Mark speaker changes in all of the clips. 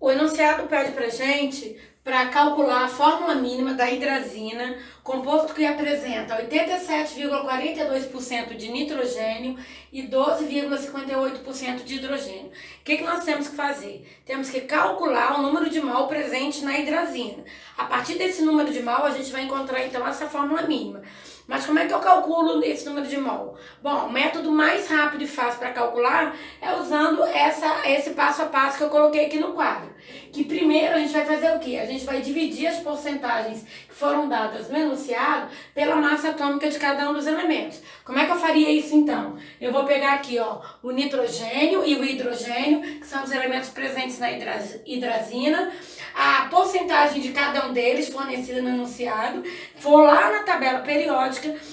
Speaker 1: O enunciado pede pra gente para calcular a fórmula mínima da hidrazina, composto que apresenta 87,42% de nitrogênio e 12,58% de hidrogênio. O que nós temos que fazer? Temos que calcular o número de mol presente na hidrazina. A partir desse número de mol, a gente vai encontrar então essa fórmula mínima. Mas como é que eu calculo esse número de mol? Bom, o método mais rápido e fácil para calcular é usando esse passo a passo que eu coloquei aqui no quadro. Que primeiro a gente vai fazer o quê? A gente vai dividir as porcentagens que foram dadas no enunciado pela massa atômica de cada um dos elementos. Como é que eu faria isso então? Eu vou pegar aqui o nitrogênio e o hidrogênio, que são os elementos presentes na hidrazina, a porcentagem de cada um deles fornecida no enunciado, vou lá na tabela periódica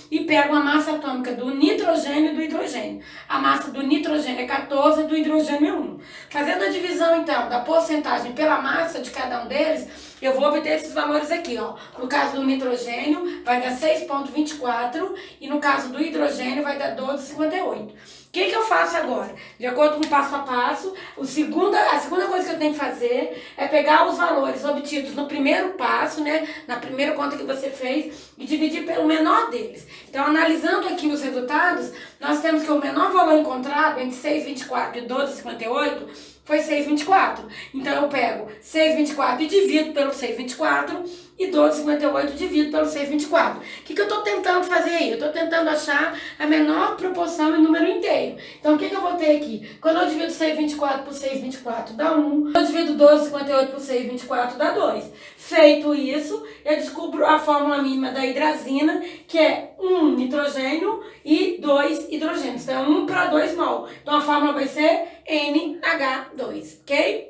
Speaker 1: e pego a massa atômica do nitrogênio e do hidrogênio. A massa do nitrogênio é 14, do hidrogênio é 1. Fazendo a divisão então da porcentagem pela massa de cada um deles, eu vou obter esses valores aqui, No caso do nitrogênio vai dar 6,24 e no caso do hidrogênio vai dar 12,58. O que eu faço agora? De acordo com o passo a passo, a segunda coisa que eu tenho que fazer é pegar os valores obtidos no primeiro passo, na primeira conta que você fez, e dividir pelo menor deles. Então, analisando aqui os resultados, nós temos que o menor valor encontrado entre 6,24 e 12,58 foi 6,24. Então, eu pego 6,24 e divido pelo 6,24 e 12,58 divido pelo 6,24. O que eu estou tentando fazer aí? Eu estou tentando achar a menor proporção em número inteiro. Então, o que eu vou ter aqui? Quando eu divido 6,24 por 6,24 dá 1. Eu divido 12,58 por 6,24 dá 2. Feito isso, eu descubro a fórmula mínima da hidrazina, que é 1 nitrogênio e 2 hidrogênios. Então, é 1 para 2 mol. Então, a fórmula vai ser NH2, ok?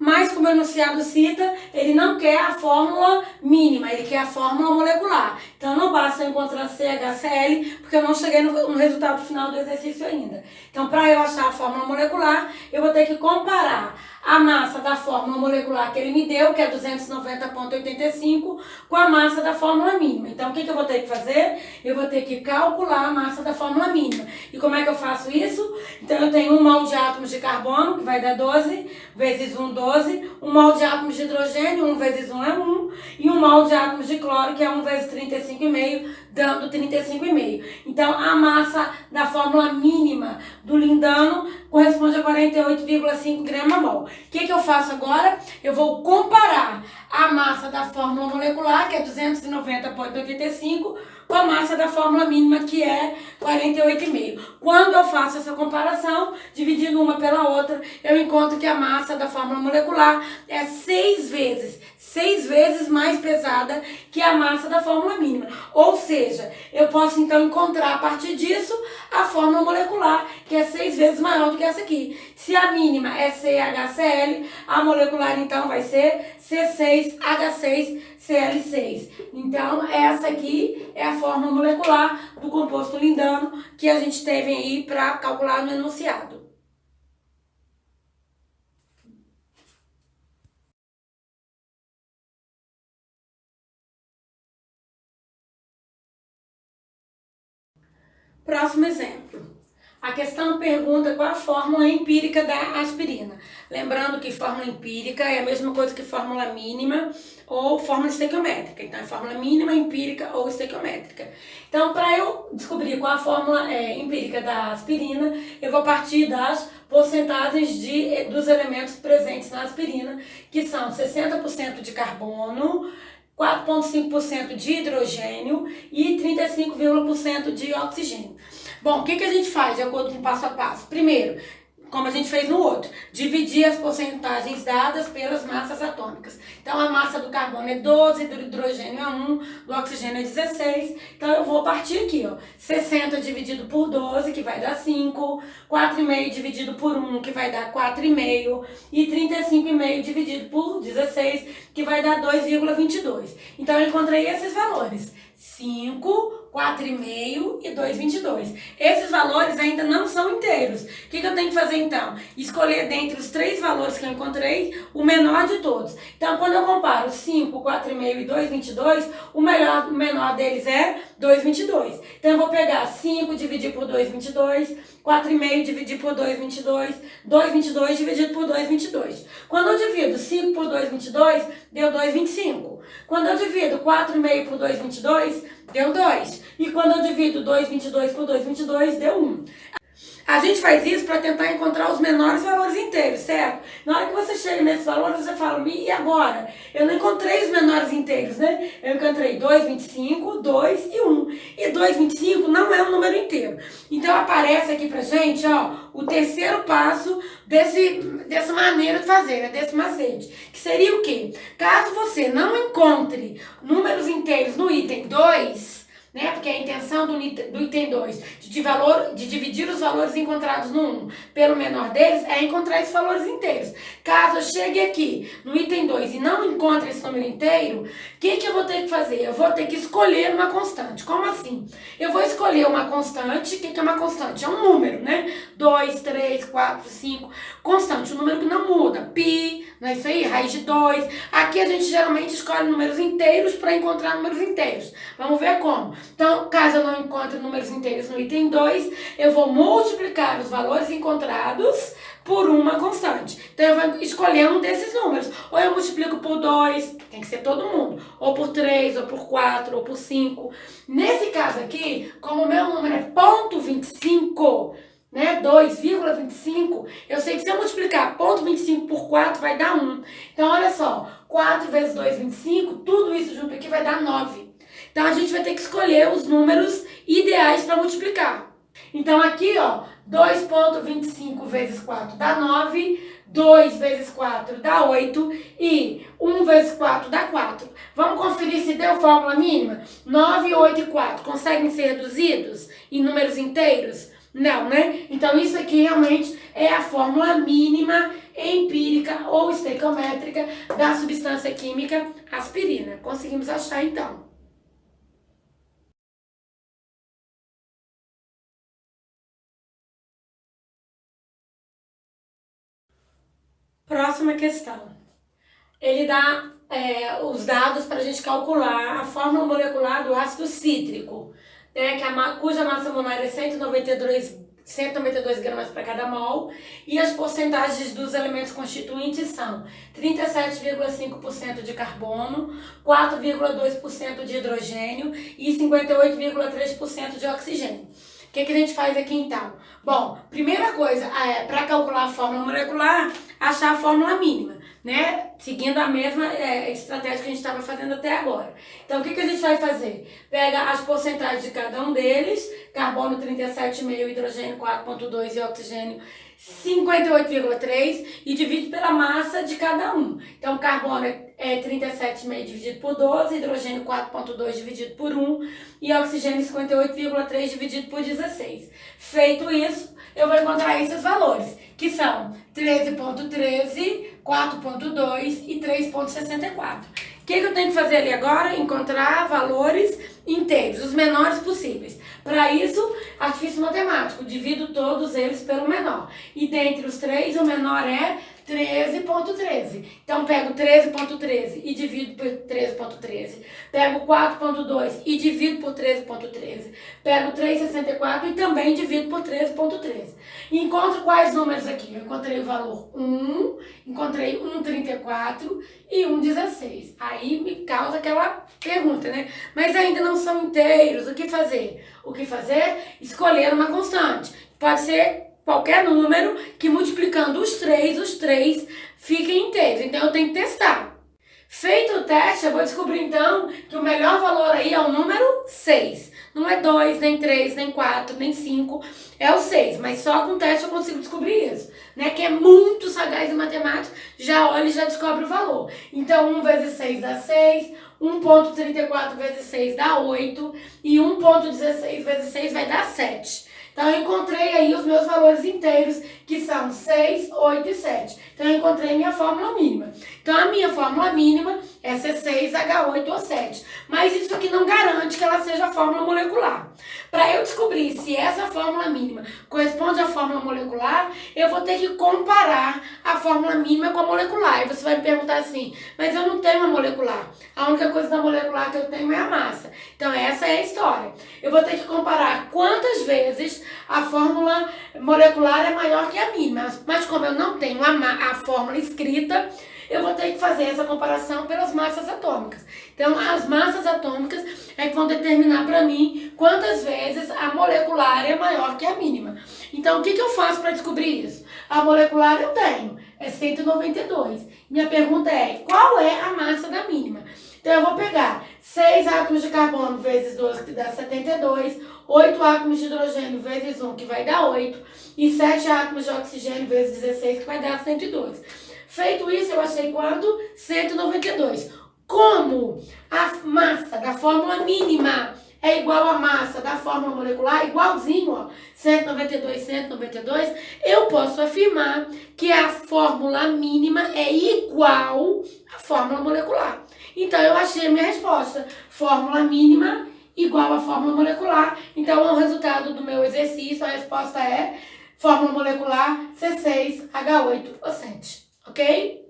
Speaker 1: Mas, como o enunciado cita, ele não quer a fórmula mínima, ele quer a fórmula molecular. Então, não basta eu encontrar CHCl, porque eu não cheguei no resultado final do exercício ainda. Então, para eu achar a fórmula molecular, eu vou ter que comparar a massa da fórmula molecular que ele me deu, que é 290,85, com a massa da fórmula mínima. Então, o que eu vou ter que fazer? Eu vou ter que calcular a massa da fórmula mínima. E como é que eu faço isso? Então, eu tenho 1 mol de átomos de carbono, que vai dar 12, vezes 1, 12. 1 mol de átomos de hidrogênio, 1 vezes 1 é 1. E 1 mol de átomos de cloro, que é 1 vezes 35,5, dando 35,5. Então, a massa da fórmula mínima do lindano corresponde a 48,5 gramas-mol. O que eu faço agora? Eu vou comparar a massa da fórmula molecular, que é 290,85, com a massa da fórmula mínima, que é 48,5. Quando eu faço essa comparação, dividindo uma pela outra, eu encontro que a massa da fórmula molecular é 6 vezes mais pesada que a massa da fórmula mínima. Ou seja, eu posso então encontrar a partir disso a fórmula molecular, que é 6 vezes maior do que essa aqui. Se a mínima é CHCl, a molecular então vai ser C6H6Cl6. Então, essa aqui é a fórmula molecular do composto lindano que a gente teve aí para calcular no enunciado. Próximo exemplo. A questão pergunta qual a fórmula empírica da aspirina. Lembrando que fórmula empírica é a mesma coisa que fórmula mínima ou fórmula estequiométrica. Então, é fórmula mínima, empírica ou estequiométrica. Então, para eu descobrir qual a fórmula empírica da aspirina, eu vou partir das porcentagens dos elementos presentes na aspirina, que são 60% de carbono, 4,5% de hidrogênio e 35,1% de oxigênio. Bom, o que a gente faz de acordo com o passo a passo? Primeiro, como a gente fez no outro, dividir as porcentagens dadas pelas massas atômicas. Então, a massa do carbono é 12, do hidrogênio é 1, do oxigênio é 16. Então, eu vou partir aqui, 60 dividido por 12, que vai dar 5, 4,5 dividido por 1, que vai dar 4,5, e 35,5 dividido por 16, que vai dar 2,22. Então, eu encontrei esses valores. 5, 4,5 e 2,22. Esses valores ainda não são inteiros. O que eu tenho que fazer então? Escolher dentre os 3 valores que eu encontrei, o menor de todos. Então, quando eu comparo 5, 4,5 e 2,22, o menor deles é 2,22. Então, eu vou pegar 5 dividir por 2,22, 4,5 dividir por 2,22, 2,22 dividido por 2,22. Quando eu divido 5 por 2,22, deu 2,25. Quando eu divido 4,5 por 2,22, deu 2. E quando eu divido 2,22 por 2,22, deu 1. A gente faz isso para tentar encontrar os menores valores inteiros, certo? Na hora que você chega nesses valores, você fala, e agora? Eu não encontrei os menores inteiros, né? Eu encontrei 2,25, 2 e 1. E 2,25 não é um número inteiro. Então aparece aqui pra gente, ó, o terceiro passo dessa maneira de fazer, né? Desse macete. Que seria o quê? Caso você não encontre números inteiros no item 2, né? Porque a intenção do item 2 de dividir os valores encontrados no 1 pelo menor deles é encontrar esses valores inteiros. Caso eu chegue aqui no item 2 e não encontre esse número inteiro, o que eu vou ter que fazer? Eu vou ter que escolher uma constante. Como assim? Eu vou escolher uma constante. O que é uma constante? É um número, né? 2, 3, 4, 5. Constante, um número que não muda. Pi, não é isso aí? Raiz de 2. Aqui a gente geralmente escolhe números inteiros para encontrar números inteiros. Vamos ver como. Então, caso eu não encontre números inteiros no item 2, eu vou multiplicar os valores encontrados por uma constante. Então, eu vou escolher um desses números. Ou eu multiplico por 2, tem que ser todo mundo. Ou por 3, ou por 4, ou por 5. Nesse caso aqui, como o meu número é 0,25, né, 2,25, eu sei que se eu multiplicar 0,25 por 4 vai dar 1. Então, olha só, 4 vezes 2,25, tudo isso junto aqui vai dar 9. Então, a gente vai ter que escolher os números ideais para multiplicar. Então, aqui, ó, 2,25 vezes 4 dá 9, 2 vezes 4 dá 8 e 1 vezes 4 dá 4. Vamos conferir se deu fórmula mínima? 9, 8 e 4 conseguem ser reduzidos em números inteiros? Não, né? Então, isso aqui realmente é a fórmula mínima empírica ou estequiométrica da substância química aspirina. Conseguimos achar, então. Próxima questão. Ele dá os dados para a gente calcular a fórmula molecular do ácido cítrico, né, cuja massa molar é 192 gramas para cada mol, e as porcentagens dos elementos constituintes são 37,5% de carbono, 4,2% de hidrogênio e 58,3% de oxigênio. O que a gente faz aqui então? Bom, primeira coisa, para calcular a fórmula molecular, achar a fórmula mínima, né? Seguindo a mesma estratégia que a gente estava fazendo até agora. Então, o que a gente vai fazer? Pega as porcentagens de cada um deles, carbono 37,5, hidrogênio 4,2 e oxigênio 58,3 e divide pela massa de cada um. Então, carbono é 37,5 dividido por 12, hidrogênio 4,2 dividido por 1 e oxigênio 58,3 dividido por 16. Feito isso, eu vou encontrar esses valores, que são 13,13, 4,2 e 3,64. O que eu tenho que fazer ali agora? Encontrar valores inteiros, os menores possíveis. Para isso, artifício matemático, divido todos eles pelo menor. E dentre os três, o menor é 13,13. Então, pego 13,13 e divido por 13,13. Pego 4,2 e divido por 13,13. Pego 3,64 e também divido por 13,13. E encontro quais números aqui? Eu encontrei o valor 1, encontrei 1,34 e 1,16. Aí me causa aquela pergunta, né? Mas ainda não são inteiros, o que fazer? O que fazer? Escolher uma constante. Pode ser qualquer número que multiplicando os três fiquem inteiros. Então, eu tenho que testar. Feito o teste, eu vou descobrir, então, que o melhor valor aí é o número 6. Não é 2, nem 3, nem 4, nem 5, é o 6. Mas só com o teste eu consigo descobrir isso. Né? Quem é muito sagaz em matemática, já olha e já descobre o valor. Então, 1 vezes 6 dá 6, 1,34 vezes 6 dá 8 e 1,16 vezes 6 vai dar 7. Então, eu encontrei aí os meus valores inteiros, que são 6, 8 e 7. Então, eu encontrei minha fórmula mínima. Então, a minha fórmula mínima é C6H8O7. Mas isso aqui não garante que ela seja a fórmula molecular. Para eu descobrir se essa fórmula mínima corresponde à fórmula molecular, eu vou ter que comparar a fórmula mínima com a molecular. E você vai me perguntar assim, mas eu não tenho uma molecular. A única coisa da molecular que eu tenho é a massa. Então, essa é a história. Eu vou ter que comparar quantas vezes a fórmula molecular é maior que a mínima. Mas como eu não tenho a fórmula escrita, eu vou ter que fazer essa comparação pelas massas atômicas. Então, as massas atômicas é que vão determinar para mim quantas vezes a molecular é maior que a mínima. Então, o que eu faço para descobrir isso? A molecular eu tenho, é 192. Minha pergunta é, qual é a massa da mínima? Então, eu vou pegar 6 átomos de carbono vezes 12, que dá 72, 8 átomos de hidrogênio vezes 1, que vai dar 8, e 7 átomos de oxigênio vezes 16, que vai dar 102. Feito isso, eu achei quanto? 192. Como a massa da fórmula mínima é igual à massa da fórmula molecular, igualzinho, ó, 192, 192, eu posso afirmar que a fórmula mínima é igual à fórmula molecular. Então, eu achei a minha resposta. Fórmula mínima igual à fórmula molecular. Então, o resultado do meu exercício, a resposta é fórmula molecular C6H8O7. Ok?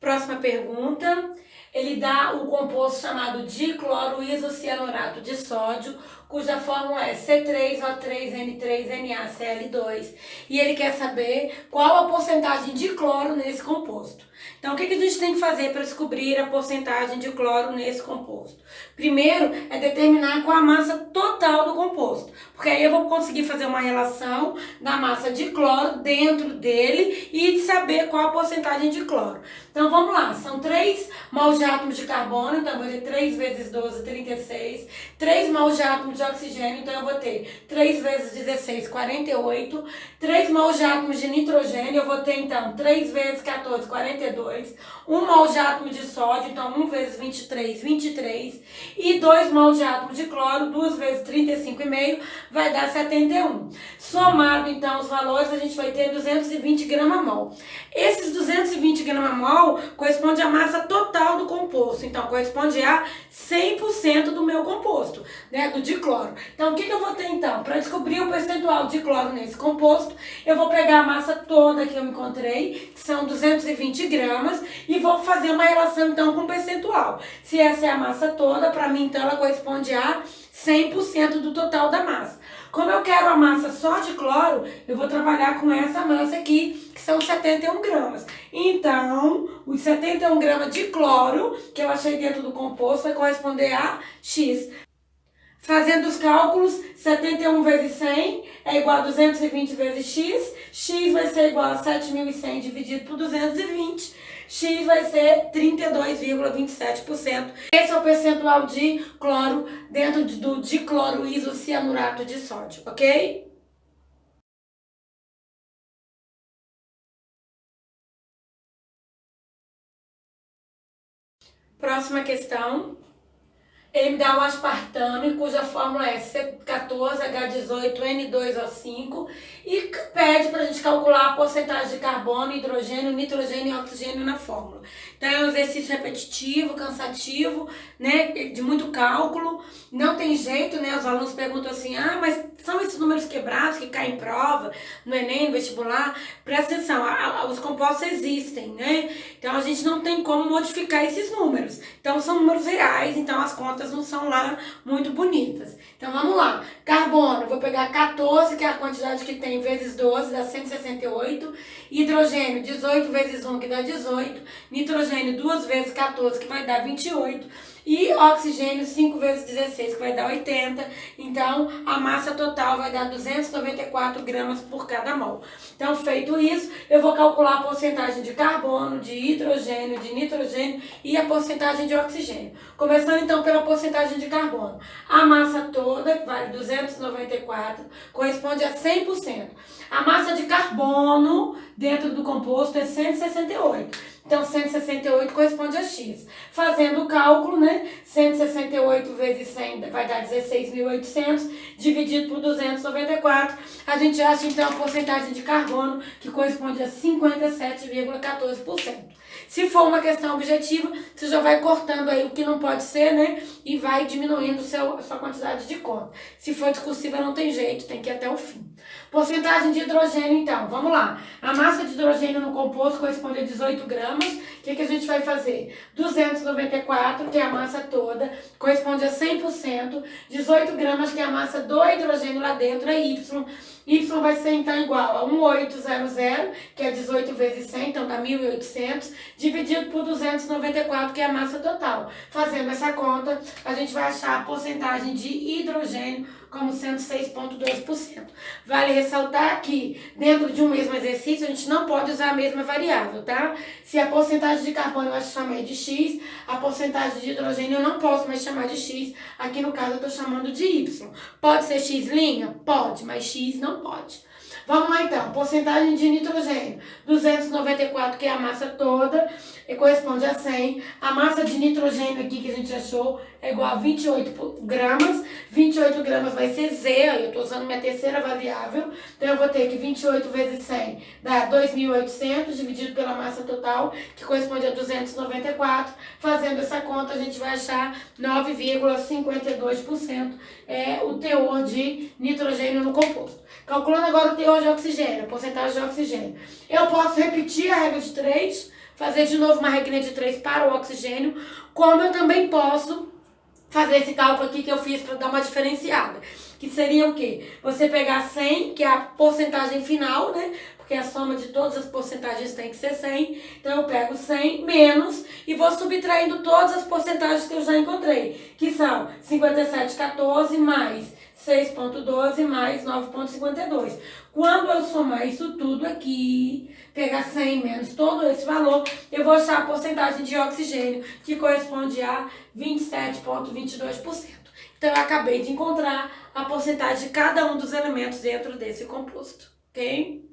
Speaker 1: Próxima pergunta. Ele dá um composto chamado dicloroisocianurato de sódio, cuja fórmula é C3O3N3NaCl2. E ele quer saber qual a porcentagem de cloro nesse composto. Então, o que a gente tem que fazer para descobrir a porcentagem de cloro nesse composto? Primeiro, é determinar qual a massa total do composto, porque aí eu vou conseguir fazer uma relação da massa de cloro dentro dele e saber qual a porcentagem de cloro. Então, vamos lá, são 3 mols de átomos de carbono, então eu vou ter 3 vezes 12, 36, 3 mols de átomos de oxigênio, então eu vou ter 3 vezes 16, 48, 3 mols de átomos de nitrogênio, eu vou ter então 3 vezes 14, 42, 1 mol de átomo de sódio, então 1 vezes 23, 23, e 2 mols de átomo de cloro, 2 vezes 35,5, vai dar 71. Somado então os valores, a gente vai ter 220 gramas-mol. Esses 220 gramas-mol corresponde à massa total do composto, então corresponde a 100% do meu composto, né, do dicloro. Então o que eu vou ter então? Para descobrir o percentual de cloro nesse composto, eu vou pegar a massa toda que eu encontrei, que são 220 gramas, e vou fazer uma relação então com o percentual. Se essa é a massa toda, para mim então ela corresponde a 100% do total da massa. Como eu quero a massa só de cloro, eu vou trabalhar com essa massa aqui, que são 71 gramas. Então, os 71 gramas de cloro que eu achei dentro do composto vai corresponder a X. Fazendo os cálculos, 71 vezes 100 é igual a 220 vezes X. X vai ser igual a 7.100 dividido por 220. X vai ser 32,27%. Esse é o percentual de cloro dentro do dicloroisocianurato de sódio, ok? Próxima questão. Ele me dá o aspartame, cuja fórmula é C14H18N2O5 e pede para a gente calcular a porcentagem de carbono, hidrogênio, nitrogênio e oxigênio na fórmula. Então é um exercício repetitivo, cansativo, né, de muito cálculo, não tem jeito, né, os alunos perguntam assim, mas são esses números quebrados que caem em prova, no Enem, no vestibular? Presta atenção, os compostos existem, né, então a gente não tem como modificar esses números, então são números reais, então as contas não são lá muito bonitas. Então vamos lá, carbono, eu vou pegar 14, que é a quantidade que tem, vezes 12, dá 168, hidrogênio, 18 vezes 1, que dá 18, nitrogênio, 2 vezes 14, que vai dar 28, e oxigênio, 5 vezes 16, que vai dar 80. Então, a massa total vai dar 294 gramas por cada mol. Então, feito isso, eu vou calcular a porcentagem de carbono, de hidrogênio, de nitrogênio e a porcentagem de oxigênio. Começando, então, pela porcentagem de carbono. A massa toda, que vale 294, corresponde a 100%. A massa de carbono dentro do composto é 168. Então, 168 corresponde a X. Fazendo o cálculo, né? 168 vezes 100 vai dar 16.800, dividido por 294. A gente acha, então, a porcentagem de carbono, que corresponde a 57,14%. Se for uma questão objetiva, você já vai cortando aí o que não pode ser, né? E vai diminuindo a sua quantidade de conta. Se for discursiva, não tem jeito, tem que ir até o fim. Porcentagem de hidrogênio, então, vamos lá. A massa de hidrogênio no composto corresponde a 18 gramas. O que a gente vai fazer? 294, que é a massa toda, corresponde a 100%. 18 gramas, que é a massa do hidrogênio lá dentro, é Y. Y vai ser, então, igual a 1800, que é 18 vezes 100, então dá 1.800, dividido por 294, que é a massa total. Fazendo essa conta, a gente vai achar a porcentagem de hidrogênio como sendo 6,2%. Vale ressaltar que, dentro de um mesmo exercício, a gente não pode usar a mesma variável, tá? Se a porcentagem de carbono eu chamei de X, a porcentagem de hidrogênio eu não posso mais chamar de X. Aqui, no caso, eu estou chamando de Y. Pode ser X'? Pode, mas X não pode. Vamos lá, então. Porcentagem de nitrogênio. 294, que é a massa toda, e corresponde a 100. A massa de nitrogênio aqui que a gente achou é igual a 28 gramas. 28 gramas vai ser Z, aí eu estou usando minha terceira variável. Então, eu vou ter que 28 vezes 100 dá 2.800, dividido pela massa total, que corresponde a 294. Fazendo essa conta, a gente vai achar 9,52% é o teor de nitrogênio no composto. Calculando agora o teor de oxigênio, a porcentagem de oxigênio. Eu posso repetir a regra de 3, fazer de novo uma regra de 3 para o oxigênio, como eu também posso fazer esse cálculo aqui que eu fiz para dar uma diferenciada. Que seria o quê? Você pegar 100, que é a porcentagem final, né? Porque a soma de todas as porcentagens tem que ser 100. Então, eu pego 100 menos e vou subtraindo todas as porcentagens que eu já encontrei, que são 57,14 mais 6,12 mais 9,52. Quando eu somar isso tudo aqui, pegar 100 menos todo esse valor, eu vou achar a porcentagem de oxigênio, que corresponde a 27,22%. Então, eu acabei de encontrar a porcentagem de cada um dos elementos dentro desse composto, ok?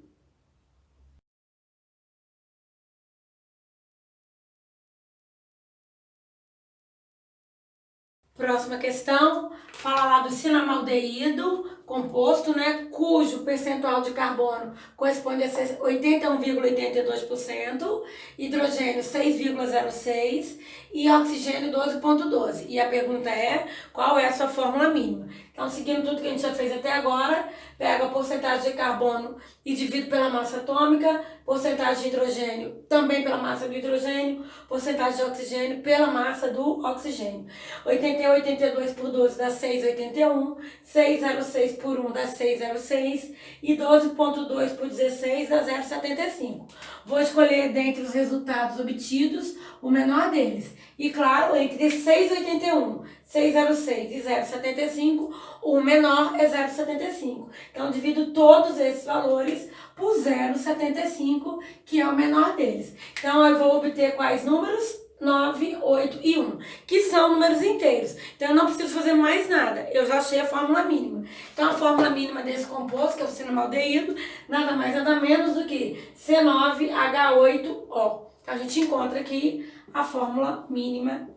Speaker 1: Próxima questão, fala lá do cinamaldeído composto, né, cujo percentual de carbono corresponde a 81,82%, hidrogênio 6,06% e oxigênio 12,12%. E a pergunta é, qual é a sua fórmula mínima? Então, seguindo tudo que a gente já fez até agora, pega a porcentagem de carbono e divido pela massa atômica, porcentagem de hidrogênio também pela massa do hidrogênio, porcentagem de oxigênio pela massa do oxigênio. 81,82 por 12 dá 6,81, 6,06 por 1 dá 6,06 e 12,2 por 16 dá 0,75. Vou escolher dentre os resultados obtidos o menor deles. E claro, entre 6,81, 6,06 e 0,75, o menor é 0,75. Então, divido todos esses valores por 0,75, que é o menor deles. Então, eu vou obter quais números? 9, 8 e 1, que são números inteiros. Então, eu não preciso fazer mais nada. Eu já achei a fórmula mínima. Então, a fórmula mínima desse composto, que é o cinamaldeído, nada mais, nada menos do que C9H8O. A gente encontra aqui a fórmula mínima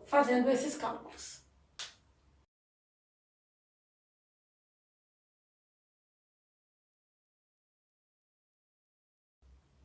Speaker 1: fazendo esses cálculos.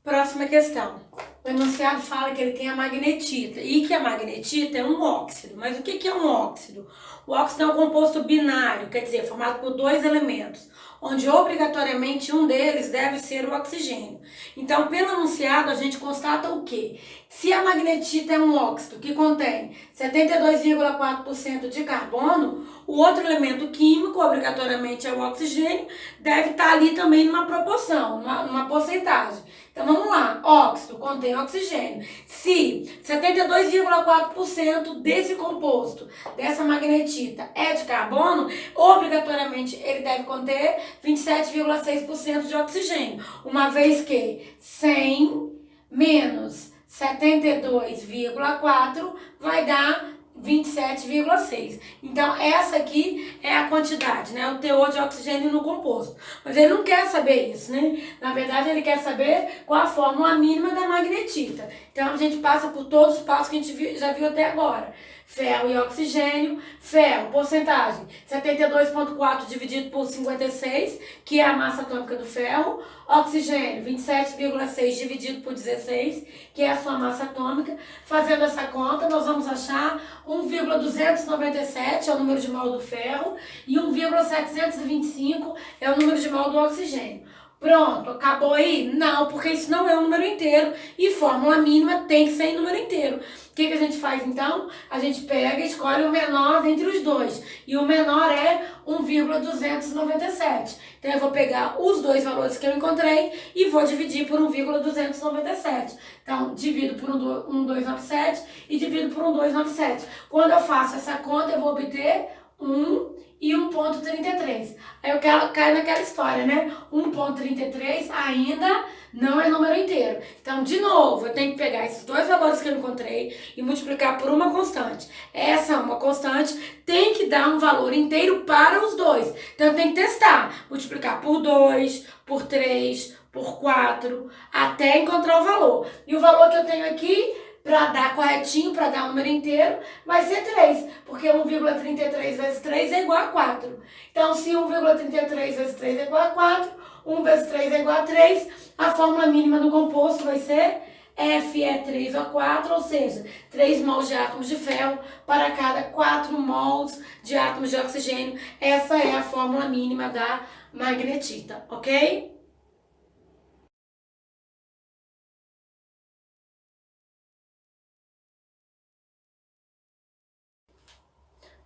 Speaker 1: Próxima questão. O enunciado fala que ele tem a magnetita e que a magnetita é um óxido. Mas o que é um óxido? O óxido é um composto binário, quer dizer, formado por dois elementos, onde obrigatoriamente um deles deve ser o oxigênio. Então, pelo enunciado, a gente constata o quê? Se a magnetita é um óxido que contém 72,4% de carbono, o outro elemento químico, obrigatoriamente é o oxigênio, deve estar ali também numa proporção, numa porcentagem. Então, vamos lá. Óxido contém oxigênio. Se 72,4% desse composto, dessa magnetita, é de carbono, obrigatoriamente ele deve conter 27,6% de oxigênio. Uma vez que 100 menos 72,4 vai dar 27,6. Então, essa aqui é a quantidade, né? O teor de oxigênio no composto. Mas ele não quer saber isso, né? Na verdade, ele quer saber qual a fórmula mínima da magnetita. Então, a gente passa por todos os passos que a gente já viu até agora. Ferro e oxigênio. Ferro, porcentagem, 72,4 dividido por 56, que é a massa atômica do ferro. Oxigênio, 27,6 dividido por 16, que é a sua massa atômica. Fazendo essa conta, nós vamos achar 1,297 é o número de mol do ferro e 1,725 é o número de mol do oxigênio. Pronto, acabou aí? Não, porque isso não é um número inteiro e fórmula mínima tem que ser em número inteiro. O que a gente faz então? A gente pega e escolhe o menor dentre os dois. E o menor é 1,297. Então eu vou pegar os dois valores que eu encontrei e vou dividir por 1,297. Então, divido por 1,297 e divido por 1,297. Quando eu faço essa conta, eu vou obter 1 e 1,33. Aí eu caio naquela história, né? 1,33 ainda não é número inteiro. Então, de novo, eu tenho que pegar esses dois valores que eu encontrei e multiplicar por uma constante. Essa uma constante tem que dar um valor inteiro para os dois. Então, eu tenho que testar. Multiplicar por 2, por 3, por 4, até encontrar o valor. E o valor que eu tenho aqui, para dar corretinho, para dar um número inteiro, vai ser 3, porque 1,33 vezes 3 é igual a 4. Então, se 1,33 vezes 3 é igual a 4, 1 vezes 3 é igual a 3, a fórmula mínima do composto vai ser F é 3O4, ou seja, 3 mols de átomos de ferro para cada 4 mols de átomos de oxigênio. Essa é a fórmula mínima da magnetita, ok?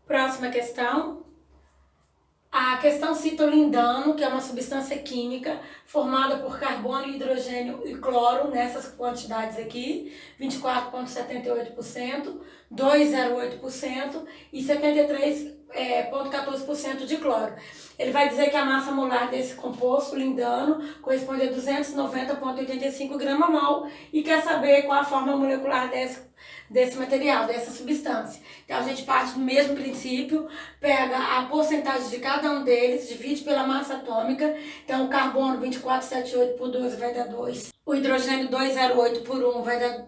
Speaker 1: Próxima questão. A questão cita o lindano, que é uma substância química formada por carbono, hidrogênio e cloro, nessas quantidades aqui, 24,78%, 2,08% e 73,14% de cloro. Ele vai dizer que a massa molar desse composto, lindano, corresponde a 290,85 gramas-mol e quer saber qual a fórmula molecular desse material, dessa substância. Então, a gente parte do mesmo princípio, pega a porcentagem de cada um deles, divide pela massa atômica. Então, o carbono, 24,78 por 12 vai dar 2. O hidrogênio, 2,08 por 1 vai dar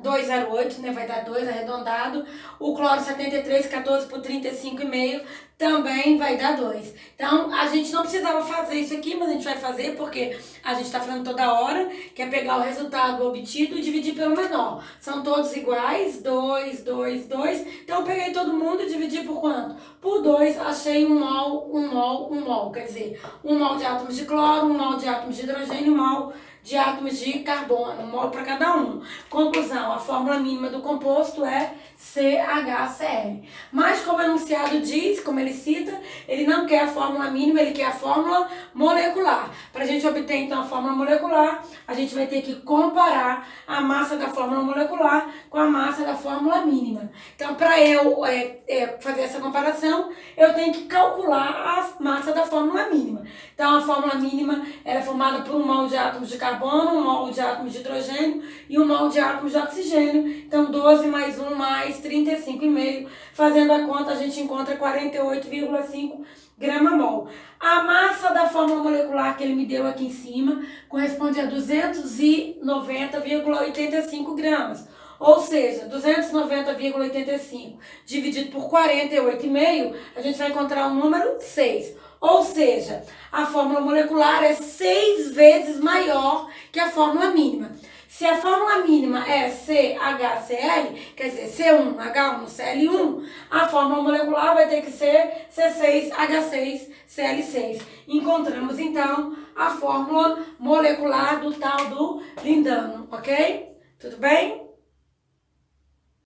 Speaker 1: 2,08, né? Vai dar 2 arredondado. O cloro, 73,14 por 35,5 também vai dar 2. Então, a gente não precisava fazer isso aqui, mas a gente vai fazer porque a gente está falando toda hora, que é pegar o resultado obtido e dividir pelo menor. São todos iguais, 2, 2, 2. Então, eu peguei todo mundo e dividi por quanto? Por 2, achei 1 mol, 1 mol, 1 mol. Quer dizer, 1 mol de átomos de cloro, 1 mol de átomos de hidrogênio, 1 mol de átomos de carbono, 1 mol para cada um. Conclusão, a fórmula mínima do composto é CHCl. Mas como o enunciado diz, como ele cita, ele não quer a fórmula mínima, ele quer a fórmula molecular. Para a gente obter então a fórmula molecular, a gente vai ter que comparar a massa da fórmula molecular com a massa da fórmula mínima. Então, para eu fazer essa comparação, eu tenho que calcular a massa da fórmula mínima. Então, a fórmula mínima é formada por 1 mol de átomos de carbono, 1 mol de átomos de hidrogênio e 1 mol de átomos de oxigênio. Então, 12 mais 1 mais 35,5. Fazendo a conta, a gente encontra 48,5 grama-mol. A massa da fórmula molecular que ele me deu aqui em cima corresponde a 290,85 gramas. Ou seja, 290,85 dividido por 48,5, a gente vai encontrar o número 6. Ou seja, a fórmula molecular é 6 vezes maior que a fórmula mínima. Se a fórmula mínima é CHCl, quer dizer, C1H1Cl1, a fórmula molecular vai ter que ser C6H6Cl6. Encontramos, então, a fórmula molecular do tal do lindano, ok? Tudo bem?